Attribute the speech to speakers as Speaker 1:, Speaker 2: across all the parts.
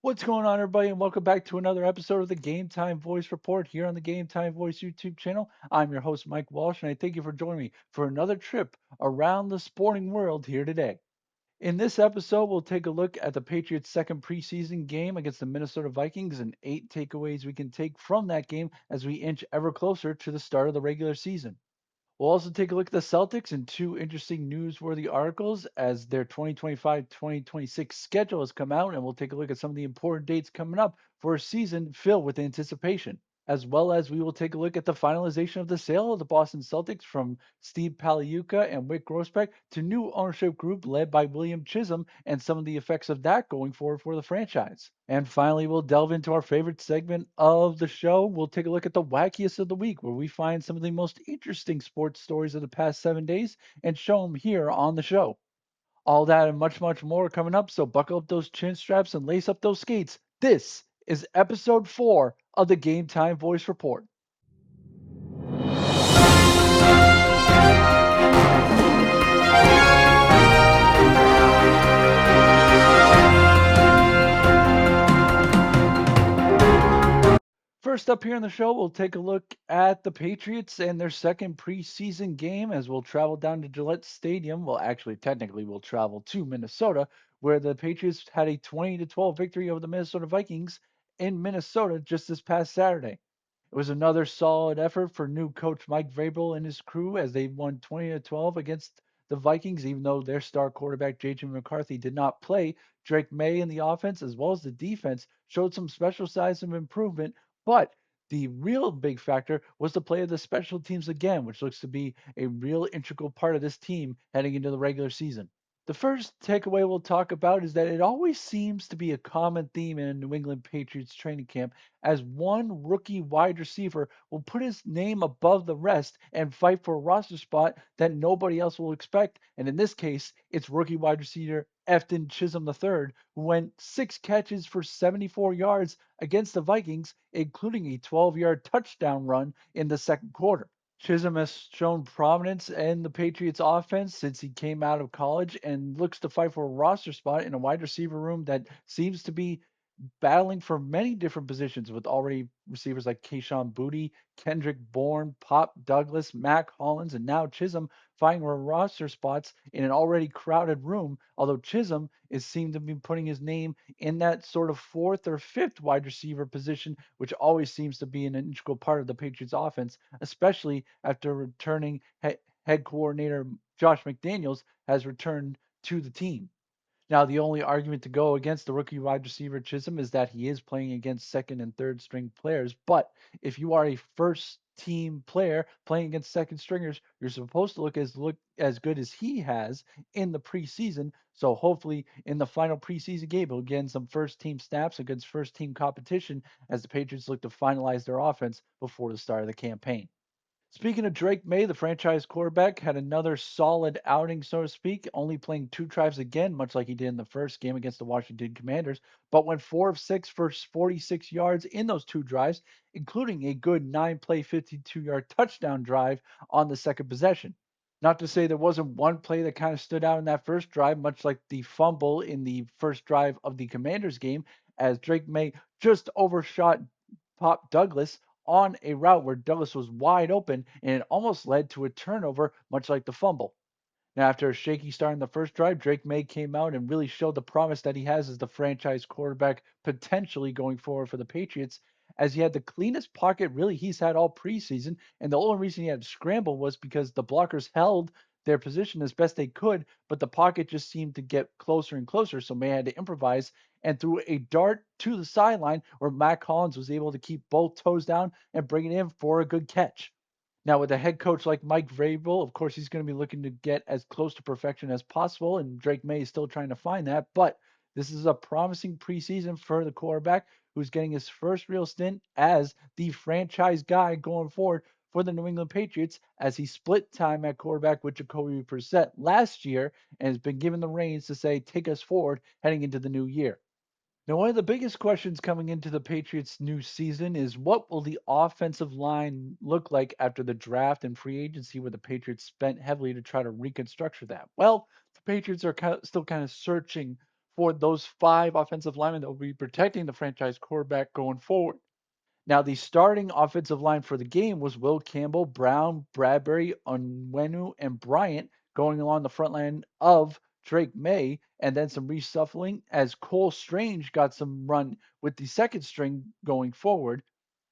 Speaker 1: What's going on, everybody, and welcome back to another episode of the Game Time Voice Report here on the Game Time Voice YouTube channel. I'm your host, Mike Walsh, and I thank you for joining me for another trip around the sporting world here today. In this episode, we'll take a look at the Patriots' second preseason game against the Minnesota Vikings and 8 takeaways we can take from that game as we inch ever closer to the start of the regular season. We'll also take a look at the Celtics and two interesting newsworthy articles as their 2025-2026 schedule has come out, and we'll take a look at some of the important dates coming up for a season filled with anticipation. As well as we will take a look at the finalization of the sale of the Boston Celtics from Steve Paliuka and Wick Grossbeck to new ownership group led by William Chisholm and some of the effects of that going forward for the franchise. And finally, we'll delve into our favorite segment of the show. We'll take a look at the wackiest of the week, where we find some of the most interesting sports stories of the past 7 days and show them here on the show. All that and much, much more coming up. So buckle up those chin straps and lace up those skates. This is episode 4 of the Game Time Voice Report. First up here on the show, we'll take a look at the Patriots and their second preseason game as we'll travel down to Gillette Stadium. Well, actually, technically, we'll travel to Minnesota, where the Patriots had a 20-12 victory over the Minnesota Vikings in Minnesota just this past Saturday. It was another solid effort for new coach Mike Vrabel and his crew as they won 20-12 against the Vikings, even though their star quarterback J.J. McCarthy did not play. Drake Maye in the offense as well as the defense showed some special signs of improvement, but the real big factor was the play of the special teams again, which looks to be a real integral part of this team heading into the regular season. The first takeaway we'll talk about is that it always seems to be a common theme in a New England Patriots training camp as one rookie wide receiver will put his name above the rest and fight for a roster spot that nobody else will expect. And in this case, it's rookie wide receiver Efton Chisholm III, who went 6 catches for 74 yards against the Vikings, including a 12-yard touchdown run in the second quarter. Chisholm has shown prominence in the Patriots offense since he came out of college and looks to fight for a roster spot in a wide receiver room that seems to be battling for many different positions with already receivers like Kayshon Boutte, Kendrick Bourne, Pop Douglas, Mac Hollins, and now Chisholm finding roster spots in an already crowded room. Although Chisholm is seemed to be putting his name in that sort of fourth or fifth wide receiver position, which always seems to be an integral part of the Patriots offense, especially after returning head coordinator Josh McDaniels has returned to the team. Now, the only argument to go against the rookie wide receiver Chisholm is that he is playing against second and third string players. But if you are a first team player playing against second stringers, you're supposed to look as good as he has in the preseason. So hopefully in the final preseason game, he'll get some first team snaps against first team competition as the Patriots look to finalize their offense before the start of the campaign. Speaking of Drake Maye, the franchise quarterback had another solid outing, so to speak, only playing 2 drives again, much like he did in the first game against the Washington Commanders, but went 4 of 6 for 46 yards in those 2 drives, including a good 9 play, 52-yard touchdown drive on the second possession. Not to say there wasn't one play that kind of stood out in that first drive, much like the fumble in the first drive of the Commanders game, as Drake Maye just overshot Pop Douglas on a route where Douglas was wide open and it almost led to a turnover, much like the fumble. Now, after a shaky start in the first drive, Drake Maye came out and really showed the promise that he has as the franchise quarterback potentially going forward for the Patriots, as he had the cleanest pocket really he's had all preseason. And the only reason he had to scramble was because the blockers held their position as best they could, but the pocket just seemed to get closer and closer. So Maye had to improvise and threw a dart to the sideline where Mac Hollins was able to keep both toes down and bring it in for a good catch. Now, with a head coach like Mike Vrabel, of course, he's going to be looking to get as close to perfection as possible, and Drake Maye is still trying to find that. But this is a promising preseason for the quarterback who's getting his first real stint as the franchise guy going forward for the New England Patriots as he split time at quarterback with Jacoby Brissett last year and has been given the reins to say, take us forward heading into the new year. Now, one of the biggest questions coming into the Patriots' new season is what will the offensive line look like after the draft and free agency, where the Patriots spent heavily to try to reconstruct that? Well, the Patriots are still kind of searching for those 5 offensive linemen that will be protecting the franchise quarterback going forward. Now, the starting offensive line for the game was Will Campbell, Brown, Bradbury, Onwenu, and Bryant going along the front line of Drake Maye, and then some reshuffling as Cole Strange got some run with the second string going forward.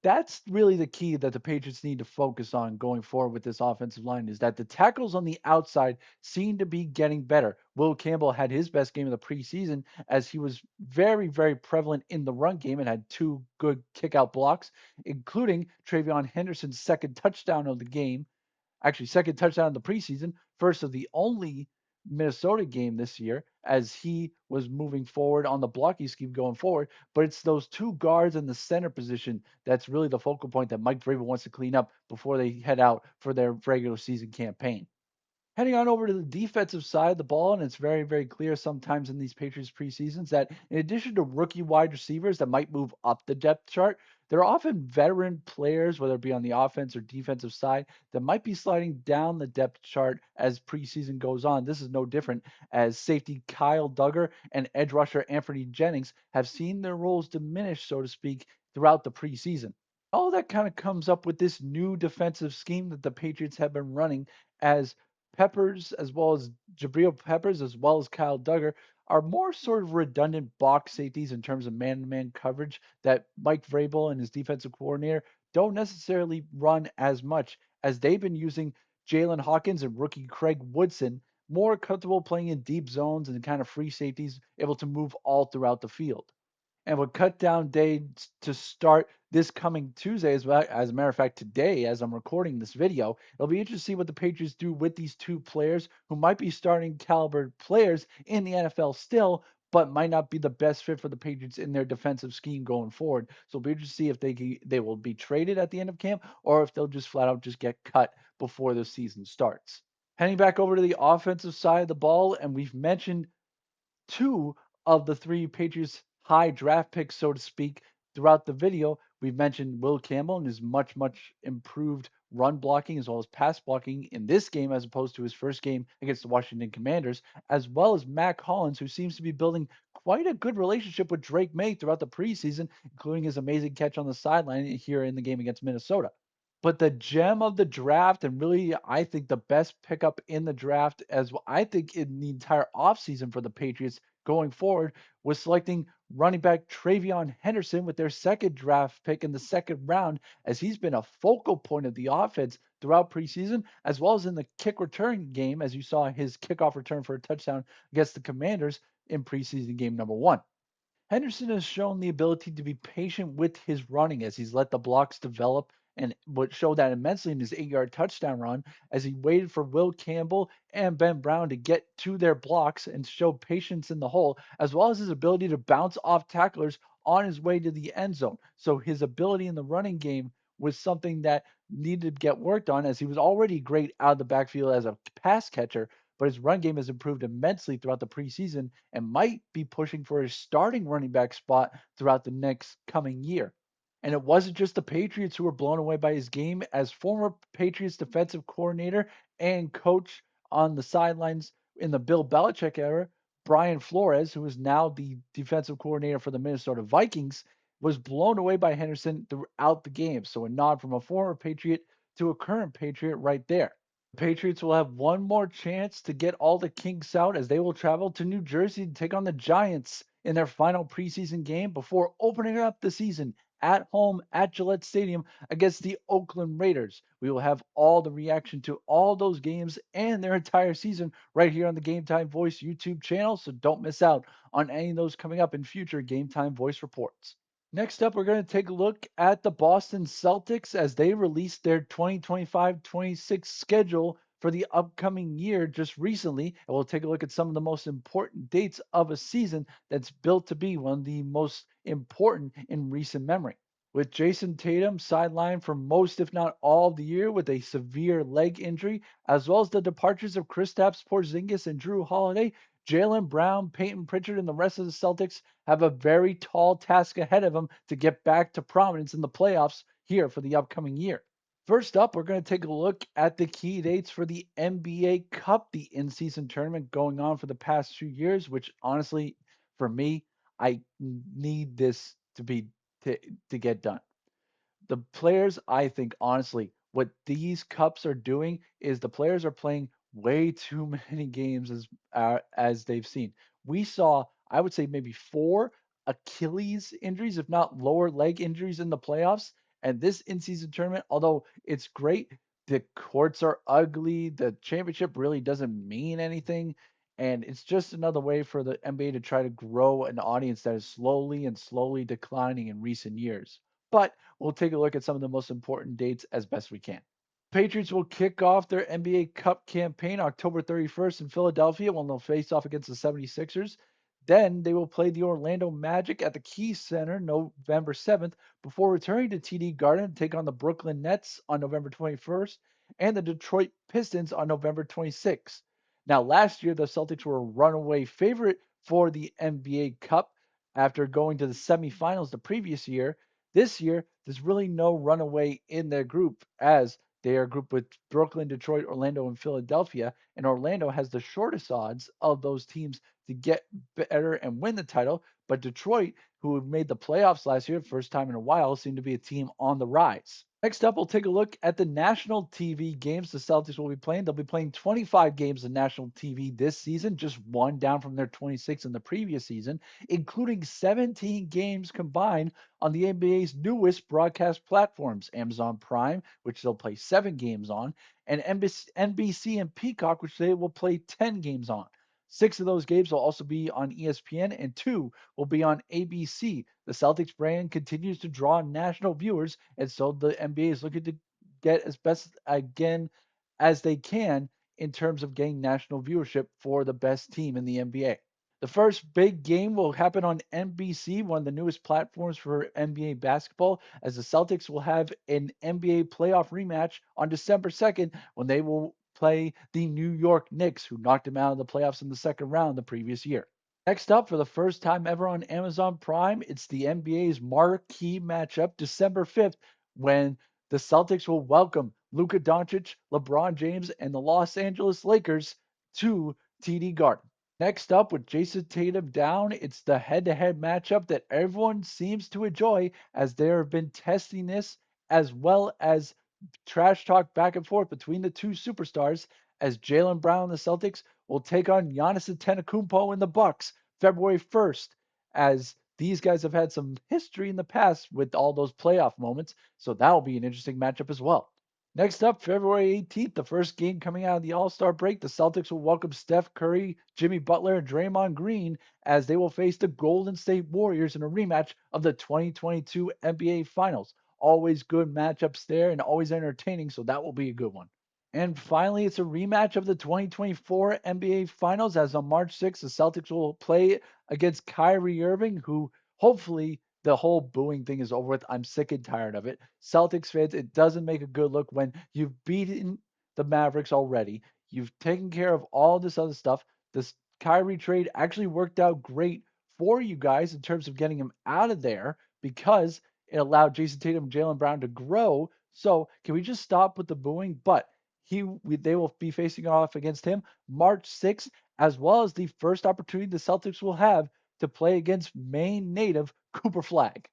Speaker 1: That's really the key that the Patriots need to focus on going forward with this offensive line is that the tackles on the outside seem to be getting better. Will Campbell had his best game of the preseason as he was very, very prevalent in the run game and had 2 good kickout blocks, including Travion Henderson's second touchdown of the game, actually second touchdown in the preseason, first of the only Minnesota game this year as he was moving forward on the blocking scheme going forward. But it's those 2 guards in the center position that's really the focal point that Mike Vrabel wants to clean up before they head out for their regular season campaign. Heading on over to the defensive side of the ball, and it's very, very clear sometimes in these Patriots preseasons that in addition to rookie wide receivers that might move up the depth chart, there are often veteran players, whether it be on the offense or defensive side, that might be sliding down the depth chart as preseason goes on. This is no different as safety Kyle Duggar and edge rusher Anthony Jennings have seen their roles diminish, so to speak, throughout the preseason. All that kind of comes up with this new defensive scheme that the Patriots have been running as Peppers, as well as Jabril Peppers, as well as Kyle Duggar, are more sort of redundant box safeties in terms of man-to-man coverage that Mike Vrabel and his defensive coordinator don't necessarily run as much as they've been using Jalen Hawkins and rookie Craig Woodson more comfortable playing in deep zones and kind of free safeties able to move all throughout the field and would cut down day to start this coming Tuesday. As a matter of fact, today, as I'm recording this video, it'll be interesting to see what the Patriots do with these 2 players who might be starting caliber players in the NFL still, but might not be the best fit for the Patriots in their defensive scheme going forward. So it'll be interesting to see if they will be traded at the end of camp or if they'll just flat out just get cut before the season starts. Heading back over to the offensive side of the ball, and we've mentioned 2 of the 3 Patriots high draft picks, so to speak, throughout the video. We've mentioned Will Campbell and his much, much improved run blocking as well as pass blocking in this game as opposed to his first game against the Washington Commanders, as well as Mac Hollins, who seems to be building quite a good relationship with Drake Maye throughout the preseason, including his amazing catch on the sideline here in the game against Minnesota. But the gem of the draft, and really, I think the best pickup in the draft, I think in the entire offseason for the Patriots going forward, was selecting running back Travion Henderson with their second draft pick in the second round, as he's been a focal point of the offense throughout preseason, as well as in the kick return game, as you saw his kickoff return for a touchdown against the Commanders in preseason game number 1. Henderson has shown the ability to be patient with his running as he's let the blocks develop and would show that immensely in his 8-yard touchdown run as he waited for Will Campbell and Ben Brown to get to their blocks and show patience in the hole, as well as his ability to bounce off tacklers on his way to the end zone. So his ability in the running game was something that needed to get worked on as he was already great out of the backfield as a pass catcher, but his run game has improved immensely throughout the preseason and might be pushing for his starting running back spot throughout the next coming year. And it wasn't just the Patriots who were blown away by his game, as former Patriots defensive coordinator and coach on the sidelines in the Bill Belichick era, Brian Flores, who is now the defensive coordinator for the Minnesota Vikings, was blown away by Henderson throughout the game. So a nod from a former Patriot to a current Patriot right there. Patriots will have one more chance to get all the kinks out as they will travel to New Jersey to take on the Giants in their final preseason game before opening up the season at home at Gillette Stadium against the Oakland Raiders. We will have all the reaction to all those games and their entire season right here on the Game Time Voice YouTube channel, so don't miss out on any of those coming up in future Game Time Voice reports. Next up, we're going to take a look at the Boston Celtics as they released their 2025-26 schedule for the upcoming year just recently. And we'll take a look at some of the most important dates of a season that's built to be one of the most important in recent memory. With Jason Tatum sidelined for most, if not all, of the year with a severe leg injury, as well as the departures of Kristaps Porzingis and Drew Holiday, Jaylen Brown, Peyton Pritchard, and the rest of the Celtics have a very tall task ahead of them to get back to prominence in the playoffs here for the upcoming year. First up, we're going to take a look at the key dates for the NBA Cup, the in season tournament going on for the past 2 years, which honestly, For me, I need this to, to get done. The players, I think, honestly, what these cups are doing is the players are playing way too many games as they've seen. We saw, I would say, maybe four Achilles injuries, if not lower leg injuries, in the playoffs. And this in-season tournament, although it's great, the courts are ugly. The championship really doesn't mean anything. And it's just another way for the NBA to try to grow an audience that is slowly and slowly declining in recent years. But we'll take a look at some of the most important dates as best we can. Patriots will kick off their NBA Cup campaign October 31st in Philadelphia when they'll face off against the 76ers. Then they will play the Orlando Magic at the Key Center November 7th before returning to TD Garden to take on the Brooklyn Nets on November 21st and the Detroit Pistons on November 26th. Now, last year, the Celtics were a runaway favorite for the NBA Cup after going to the semifinals the previous year. This year, there's really no runaway in their group as they are grouped with Brooklyn, Detroit, Orlando, and Philadelphia. And Orlando has the shortest odds of those teams to get better and win the title. But Detroit, who made the playoffs last year, first time in a while, seem to be a team on the rise. Next up, we'll take a look at the national TV games the Celtics will be playing. They'll be playing 25 games of national TV this season, just one down from their 26 in the previous season, including 17 games combined on the NBA's newest broadcast platforms, Amazon Prime, which they'll play 7 games on, and NBC and Peacock, which they will play 10 games on. 6 of those games will also be on ESPN, and two will be on ABC. The Celtics brand continues to draw national viewers, and so the NBA is looking to get as best again as they can in terms of getting national viewership for the best team in the NBA. The first big game will happen on NBC, one of the newest platforms for NBA basketball, as the Celtics will have an NBA playoff rematch on December 2nd when they will play the New York Knicks, who knocked them out of the playoffs in the second round the previous year. Next up, for the first time ever on Amazon Prime, it's the NBA's marquee matchup, December 5th, when the Celtics will welcome Luka Doncic, LeBron James, and the Los Angeles Lakers to TD Garden. Next up, with Jason Tatum down, it's the head to head matchup that everyone seems to enjoy as there have been testing this as well as trash talk back and forth between the two superstars as Jalen Brown and the Celtics will take on Giannis Antetokounmpo and the Bucks February 1st, as these guys have had some history in the past with all those playoff moments, so that'll be an interesting matchup as well. Next up, February 18th, the first game coming out of the All Star break, the Celtics will welcome Steph Curry, Jimmy Butler, and Draymond Green as they will face the Golden State Warriors in a rematch of the 2022 NBA Finals. Always good matchups there and always entertaining, so that will be a good one. And finally, it's a rematch of the 2024 NBA Finals as on March 6th, the Celtics will play against Kyrie Irving, who hopefully the whole booing thing is over with. I'm sick and tired of it. Celtics fans, it doesn't make a good look when you've beaten the Mavericks already. You've taken care of all this other stuff. This Kyrie trade actually worked out great for you guys in terms of getting him out of there because it allowed Jason Tatum and Jalen Brown to grow. So can we just stop with the booing? But they will be facing off against him March 6th, as well as the first opportunity the Celtics will have to play against Maine native Cooper Flag.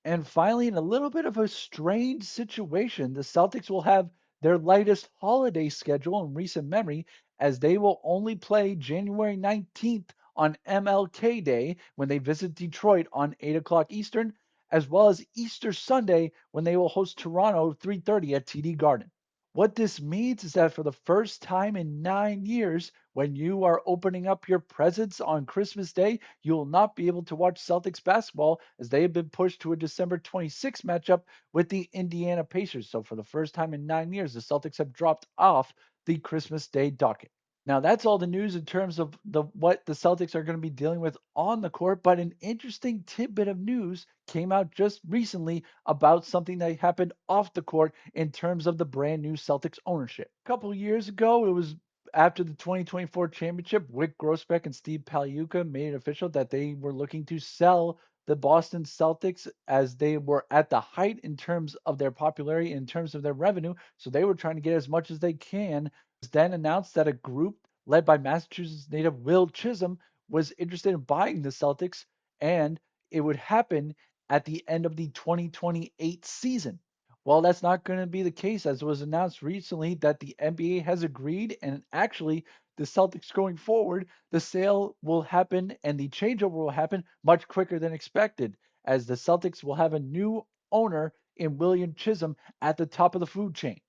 Speaker 1: And finally, in a little bit of a strange situation, the Celtics will have their lightest holiday schedule in recent memory, as they will only play January 19th on MLK Day when they visit Detroit on 8 o'clock Eastern, as well as Easter Sunday when they will host Toronto 3:30 at TD Garden. What this means is that for the first time in 9 years, when you are opening up your presents on Christmas Day, you will not be able to watch Celtics basketball as they have been pushed to a December 26th matchup with the Indiana Pacers. So, for the first time in 9 years, the Celtics have dropped off the Christmas Day docket. Now that's all the news in terms of the what the Celtics are going to be dealing with on the court, but an interesting tidbit of news came out just recently about something that happened off the court in terms of the brand new Celtics ownership. A couple of years ago, it was after the 2024 championship, Wick Grossbeck and Steve Paliuka made it official that they were looking to sell the Boston Celtics as they were at the height in terms of their popularity, in terms of their revenue. So they were trying to get as much as they can. Then announced that a group led by Massachusetts native Will Chisholm was interested in buying the Celtics, and it would happen at the end of the 2028 season. Well, that's not going to be the case, as was announced recently that the NBA has agreed, and actually, the Celtics going forward, the sale will happen and the changeover will happen much quicker than expected, as the Celtics will have a new owner in William Chisholm at the top of the food chain.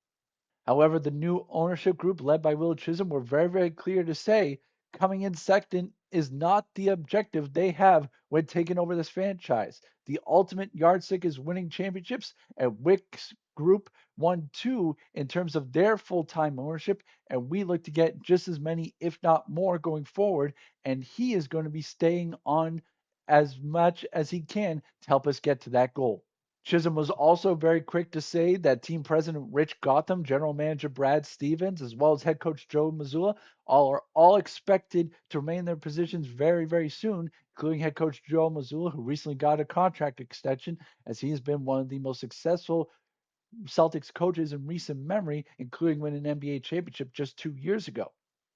Speaker 1: However, the new ownership group led by Will Chisholm were very, very clear to say coming in second is not the objective they have when taking over this franchise. The ultimate yardstick is winning championships, and Wick's group won two in terms of their full time ownership, and we look to get just as many, if not more, going forward. And he is going to be staying on as much as he can to help us get to that goal. Chisholm was also very quick to say that team president Rich Gotham, general manager Brad Stevens, as well as head coach Joe Mazzulla, are all expected to remain in their positions very, very soon, including head coach Joe Mazzulla, who recently got a contract extension as he has been one of the most successful Celtics coaches in recent memory, including winning an NBA championship just 2 years ago.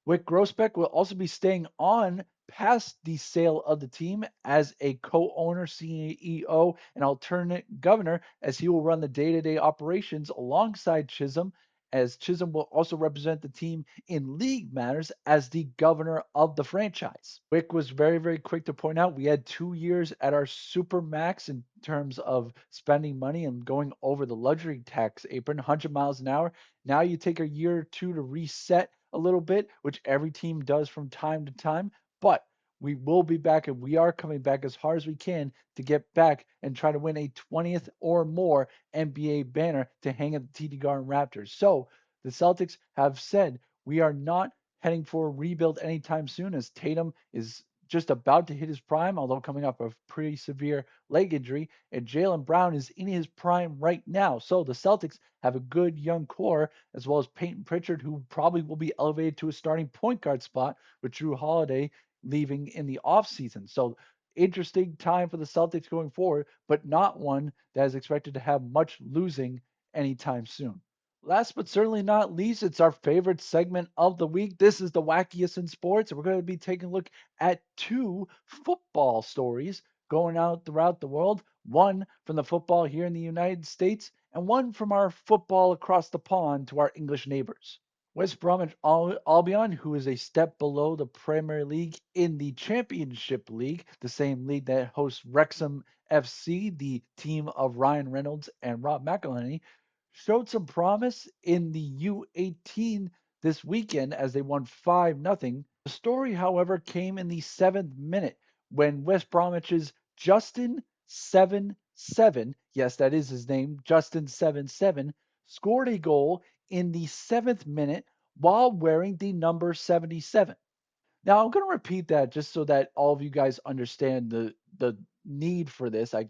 Speaker 1: Wick Grossbeck will also be staying on past the sale of the team as a co-owner, CEO, and alternate governor, as he will run the day-to-day operations alongside Chisholm, as Chisholm will also represent the team in league matters as the governor of the franchise. Wick was very, very quick to point out we had 2 years at our super max in terms of spending money and going over the luxury tax apron, 100 miles an hour. Now you take a year or two to reset a little bit, which every team does from time to time. But we will be back and we are coming back as hard as we can to get back and try to win a 20th or more NBA banner to hang at the TD Garden Raptors. So the Celtics have said we are not heading for a rebuild anytime soon, as Tatum is just about to hit his prime, although coming off a pretty severe leg injury, and Jaylen Brown is in his prime right now. So the Celtics have a good young core, as well as Peyton Pritchard, who probably will be elevated to a starting point guard spot with Drew Holiday leaving in the offseason. So interesting time for the Celtics going forward, but not one that is expected to have much losing anytime soon. Last but certainly not least, it's our favorite segment of the week. This is the Wackiest in Sports, and we're going to be taking a look at two football stories going out throughout the world. One from the football here in the United States, and one from our football across the pond to our English neighbors. West Bromwich Albion, who is a step below the Premier League in the Championship League, the same league that hosts Wrexham FC, the team of Ryan Reynolds and Rob McElhenney, showed some promise in the U18 this weekend as they won 5-0. The story, however, came in the 7th minute when West Bromwich's Justin 7-7, yes, that is his name, Justin 7-7, scored a goal in the 7th minute while wearing the number 77. Now I'm going to repeat that just so that all of you guys understand the need for this. I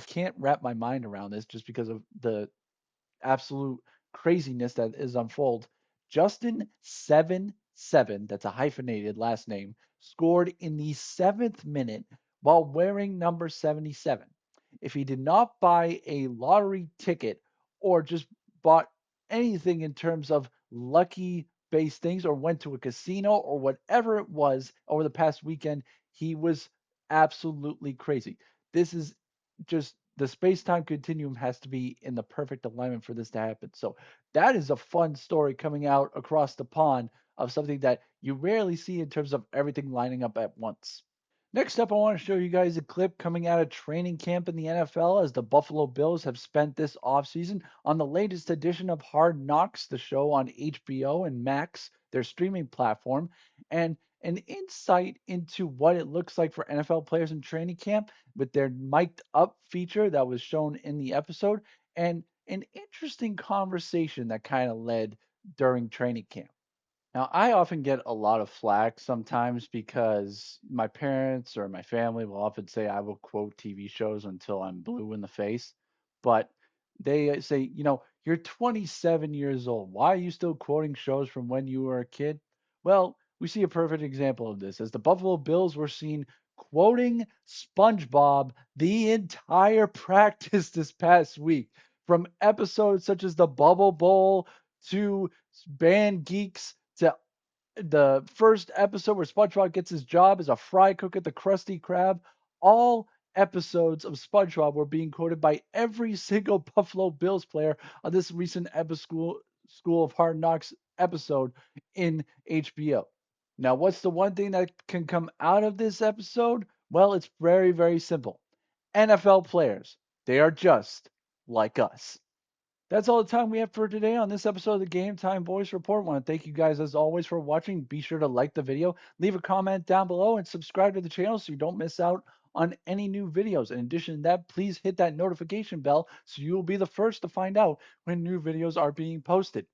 Speaker 1: can't wrap my mind around this just because of the absolute craziness that is unfold. Justin 7-7, that's a hyphenated last name, scored in the 7th minute while wearing number 77. If he did not buy a lottery ticket or just bought anything in terms of lucky based things or went to a casino or whatever it was over the past weekend, he was absolutely crazy. This is just the space time continuum has to be in the perfect alignment for this to happen. So that is a fun story coming out across the pond of something that you rarely see in terms of everything lining up at once. Next up, I want to show you guys a clip coming out of training camp in the NFL as the Buffalo Bills have spent this offseason on the latest edition of Hard Knocks, the show on HBO and Max, their streaming platform, and an insight into what it looks like for NFL players in training camp with their mic'd up feature that was shown in the episode, and an interesting conversation that kind of led during training camp. Now, I often get a lot of flack sometimes because my parents or my family will often say I will quote TV shows until I'm blue in the face. But they say, you're 27 years old. Why are you still quoting shows from when you were a kid? Well, we see a perfect example of this as the Buffalo Bills were seen quoting SpongeBob the entire practice this past week, from episodes such as the Bubble Bowl to Band Geeks to The first episode where SpongeBob gets his job as a fry cook at the Krusty Krab. All episodes of SpongeBob were being quoted by every single Buffalo Bills player on this recent School of Hard Knocks episode in HBO. Now, what's the one thing that can come out of this episode? Well, it's very, very simple. NFL players, they are just like us. That's all the time we have for today on this episode of the Game Time Voice Report. I want to thank you guys as always for watching. Be sure to like the video, leave a comment down below, and subscribe to the channel so you don't miss out on any new videos. In addition to that, please hit that notification bell so you will be the first to find out when new videos are being posted.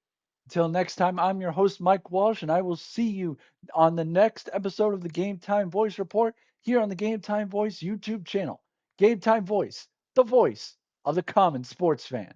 Speaker 1: Until next time, I'm your host, Mike Walsh, and I will see you on the next episode of the Game Time Voice Report here on the Game Time Voice YouTube channel. Game Time Voice, the voice of the common sports fan.